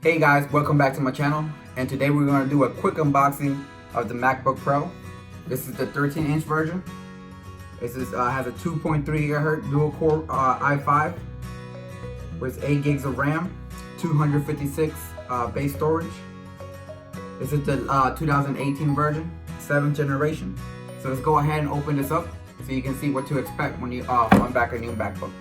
Hey guys, welcome back to my channel, and today we're going to do a quick unboxing of the MacBook Pro. This is the 13-inch version. This is has a 2.3 GHz dual-core i5 with 8 gigs of RAM, 256 base storage. This is the 2018 version, 7th generation. So let's go ahead and open this up so you can see what to expect when you unback a new MacBook.